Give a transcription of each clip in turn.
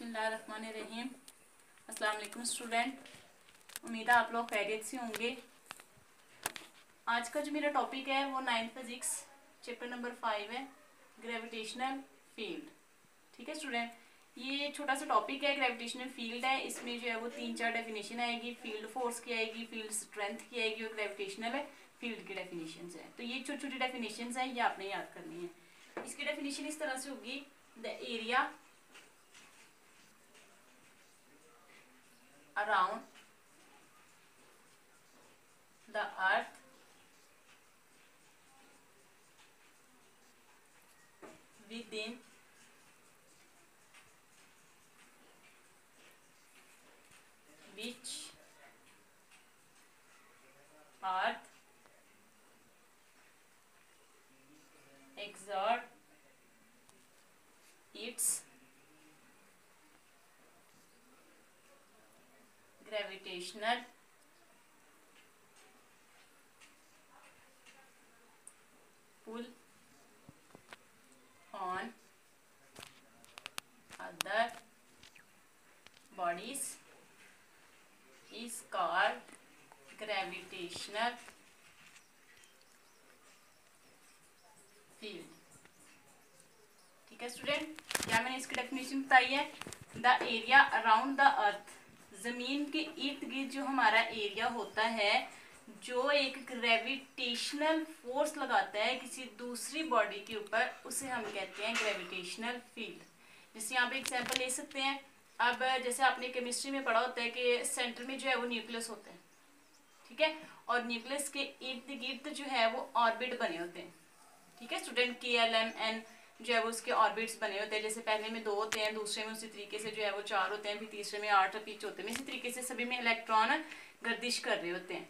बिस्मिल्लाहिर्रहमानिर्रहीम। अस्सलाम वालेकुम स्टूडेंट, उम्मीद है आप लोग खैरियत से होंगे। आज का जो मेरा टॉपिक है वो 9th फिजिक्स चैप्टर नंबर 5 है, ग्रेविटेशनल फील्ड। ठीक है स्टूडेंट, ये छोटा सा टॉपिक है, ग्रेविटेशनल फील्ड है। इसमें जो है वो 3-4 डेफिनेशन आएगी। फील्ड फोर्स की आएगी, फील्ड स्ट्रेंथ की आएगी और ग्रेविटेशनल फील्ड की डेफिनेशन है। तो ये छोटी छोटी डेफिनेशन है, ये आपने याद करनी है। इसकी डेफिनेशन इस तरह से होगी, the area around the earth within which earth exert its gravitational pull on other bodies is called gravitational field। ठीक है स्टूडेंट, क्या मैंने इसकी डेफिनेशन बताई है? The area around the earth, जमीन के इर्द गिर्द जो हमारा एरिया होता है, जो एक ग्रेविटेशनल फोर्स लगाता है किसी दूसरी बॉडी के ऊपर, उसे हम कहते हैं ग्रेविटेशनल फील्ड। जैसे यहाँ पे एग्जांपल ले सकते हैं। अब जैसे आपने केमिस्ट्री में पढ़ा होता है कि सेंटर में जो है वो न्यूक्लियस होता है, ठीक है, और न्यूक्लियस के इर्द गिर्द जो है वो ऑर्बिट बने होते हैं। ठीक है स्टूडेंट, KLM जो है वो उसके ऑर्बिट्स बने होते हैं। जैसे पहले में 2 होते हैं, दूसरे में उसी तरीके से जो है वो 4 होते हैं, फिर तीसरे में 8 पिच होते हैं। इसी तरीके से सभी में इलेक्ट्रॉन गर्दिश कर रहे होते हैं।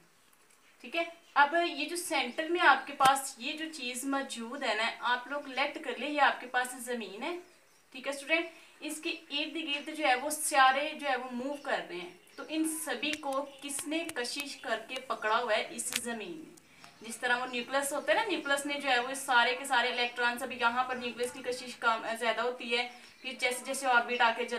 ठीक है, अब ये जो सेंटर में आपके पास ये जो चीज मौजूद है ना, आप लोग लेट कर ले, ये आपके पास जमीन है। ठीक है स्टूडेंट, इसके इर्द गिर्द जो है वो सारे जो है वो मूव कर रहे हैं। तो इन सभी को किसने कशिश करके पकड़ा हुआ है? इस जमीन में। जिस तरह वो न्यूक्लियस होता है ना, न्यूक्लियस ने जो है वो सारे के सारे इलेक्ट्रॉन, अभी यहाँ पर न्यूक्लियस की कशिश कम ज्यादा होती है, फिर जैसे जैसे ऑर्बिट आगे जो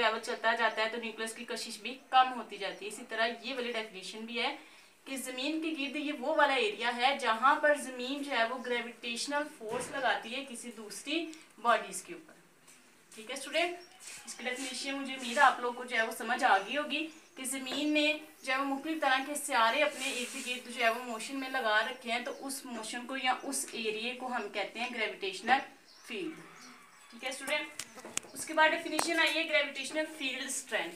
है वो चलता जाता है तो न्यूक्लियस की कशिश भी कम होती जाती है। इसी तरह ये वाली डेफिनेशन भी है कि जमीन के गिर्द ये वो वाला एरिया है जहां पर जमीन जो है वो ग्रेविटेशनल फोर्स लगाती है किसी दूसरी बॉडीज के ऊपर। ठीक है स्टूडेंट, इसकी डेफिनेशन मुझे उम्मीद है आप लोग को जो है वो समझ आ गई होगी कि जमीन ने जो है वो मुख्तलिफ तरह के सियारे अपने इर्द गिर्द जो है वो मोशन में लगा रखे हैं, तो उस मोशन को या उस एरिया को हम कहते हैं ग्रेविटेशनल फील्ड। ठीक है स्टूडेंट, उसके बाद डेफिनेशन आई है gravitational field strength.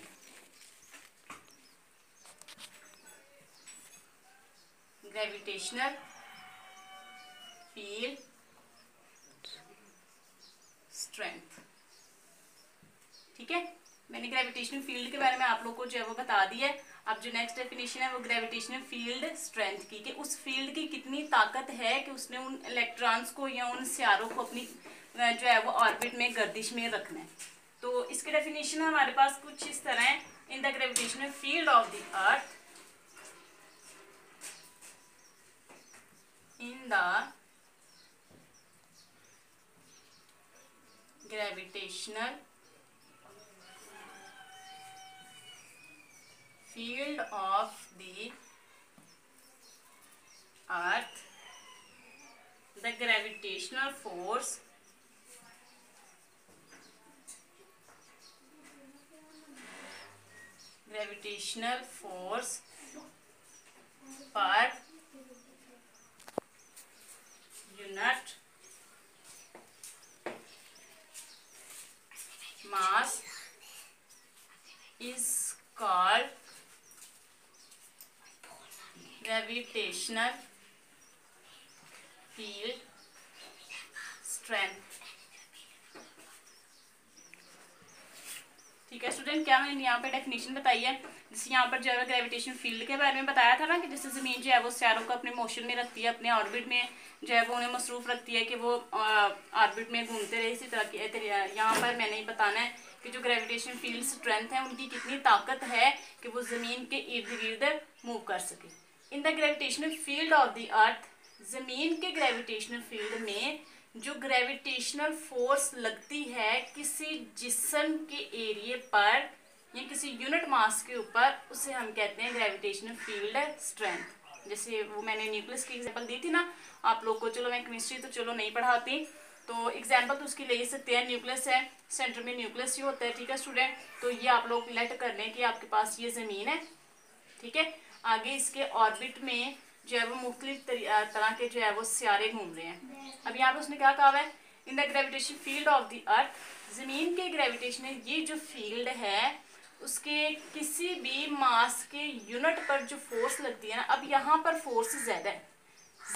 Gravitational field strength. ठीक है, मैंने ग्रेविटेशनल फील्ड के बारे में आप लोग को जो है वो बता दिया है। अब जो नेक्स्ट डेफिनेशन है वो ग्रेविटेशनल फील्ड स्ट्रेंथ की, कि उस फील्ड की कितनी ताकत है कि उसने उन इलेक्ट्रॉन्स को या उन सियारों को अपनी जो है वो ऑर्बिट में गर्दिश में रखना है। तो इसके डेफिनेशन हमारे पास कुछ इस तरह है। In the gravitational field of the earth, in the gravitational field of the earth, the gravitational force per unit mass is called gravitational field strength। ठीक है स्टूडेंट, क्या मैंने यहाँ पे डेफिनेशन बताई है? जैसे यहाँ पर जो है ग्रेविटेशन फील्ड के बारे में बताया था ना, कि जैसे जमीन जो है वो सियारों को अपने मोशन में रखती है, अपने ऑर्बिट में जो है वो उन्हें मसरूफ रखती है कि वो ऑर्बिट में घूमते रहे। इसी तरह की यहाँ पर मैंने ही बताना है कि जो ग्रेविटेशन फील्ड स्ट्रेंथ है उनकी कितनी ताकत है कि वो जमीन के इर्द गिर्द मूव कर सके। In the gravitational field of the earth, जमीन के ग्रेविटेशनल फील्ड में जो ग्रेविटेशनल फोर्स लगती है किसी जिस्म के एरिया पर या किसी यूनिट मास के ऊपर, उसे हम कहते हैं ग्रेविटेशनल फील्ड स्ट्रेंथ। जैसे वो मैंने न्यूक्लियस की एग्जांपल दी थी ना आप लोग को, चलो मैं केमिस्ट्री तो चलो नहीं पढ़ाती, तो एग्जांपल तो उसकी ले सकते हैं। न्यूक्लियस है, सेंटर में न्यूक्लियस ही होता है, ठीक है स्टूडेंट। तो ये आप लोग लेट कर लें कि आपके पास ये ज़मीन है, ठीक है। आगे इसके ऑर्बिट में जो है वो मुख्तलिफ तरह के जो है वो सियारे घूम रहे हैं। अब यहाँ पे उसने क्या कहा है, in the gravitation field of the earth, ज़मीन के ग्रेविटेशनल ये जो फील्ड है उसके किसी भी मास के यूनिट पर जो फोर्स लगती है ना, अब यहाँ पर फोर्स ज़्यादा है,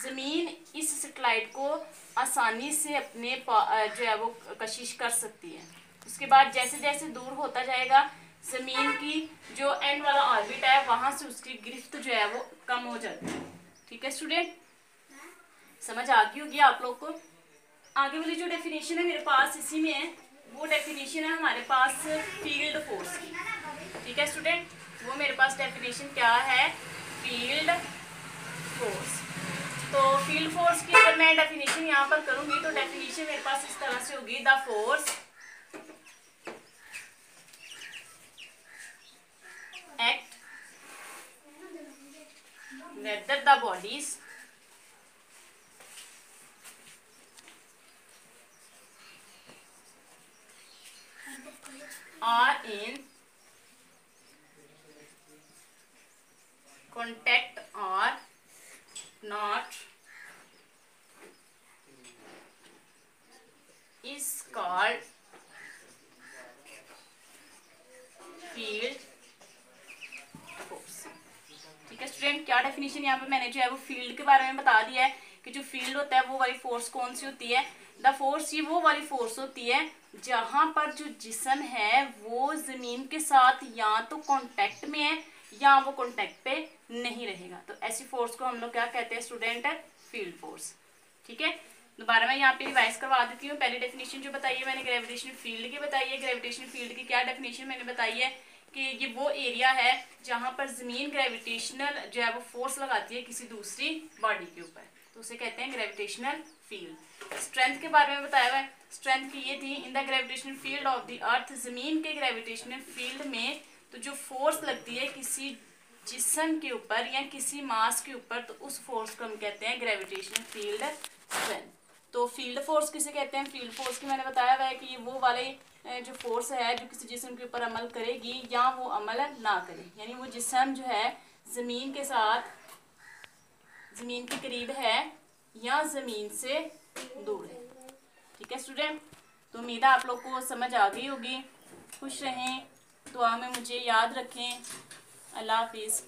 ज़मीन इस सैटेलाइट को आसानी से अपने जो है वो कशिश कर सकती है। उसके बाद जैसे जैसे दूर होता जाएगा ज़मीन की जो एंड वाला ऑर्बिट है वहाँ से उसकी गिरफ्त जो है वो कम हो जाती है, ठीक है स्टूडेंट। समझ आ गई होगी आप लोग को। आगे वाली जो डेफिनेशन है मेरे पास इसी में है, वो डेफिनेशन है हमारे पास फील्ड फोर्स की, ठीक है स्टूडेंट। वो मेरे पास डेफिनेशन क्या है, फील्ड फोर्स। तो फील्ड फोर्स की अगर मैं डेफिनेशन यहाँ पर करूंगी तो डेफिनेशन मेरे पास इस तरह से होगी, the force act whether the bodies are in contact or not is called field force, ठीक है स्टूडेंट। क्या डेफिनेशन यहाँ पे मैंने जो है वो फील्ड के बारे में बता दिया है कि जो फील्ड होता है वो वाली फोर्स कौन सी होती है, द फोर्स ये वो वाली फोर्स होती है जहां पर जो जिस्म है वो जमीन के साथ या तो कांटेक्ट में है या वो कांटेक्ट पे नहीं रहेगा, तो ऐसी फोर्स को हम लोग क्या कहते हैं स्टूडेंट, फील्ड फोर्स, ठीक है। दोबारा मैं यहाँ पे रिवाइज करवा देती हूँ। पहली डेफिनेशन जो बताई है मैंने ग्रेविटेशनल फील्ड की बताई है। ग्रेविटेशनल फील्ड की क्या डेफिनेशन मैंने बताई है कि ये वो एरिया है जहाँ पर ज़मीन ग्रेविटेशनल जो है वो फोर्स लगाती है किसी दूसरी बॉडी के ऊपर, तो उसे कहते हैं ग्रेविटेशनल फील्ड। स्ट्रेंथ के बारे में बताया हुआ है, स्ट्रेंथ की ये थी, in the gravitational field of the earth, ज़मीन के ग्रेविटेशनल फील्ड में तो जो फोर्स लगती है किसी जिस्म के ऊपर या किसी मास के ऊपर, तो उस फोर्स को हम कहते हैं ग्रेविटेशनल फील्ड स्ट्रेंथ। तो फील्ड फोर्स किसे कहते हैं, फील्ड फोर्स की मैंने बताया हुआ है कि ये वो वाले जो फोर्स है जो किसी जिस्म के ऊपर अमल करेगी या वो अमल ना करे, यानी वो जिस्म जो है ज़मीन के साथ, ज़मीन के करीब है या ज़मीन से दूर है, ठीक है स्टूडेंट। तो उम्मीद है आप लोग को समझ आ गई होगी। खुश रहें, दुआ में मुझे याद रखें। अल्लाह हाफिज़।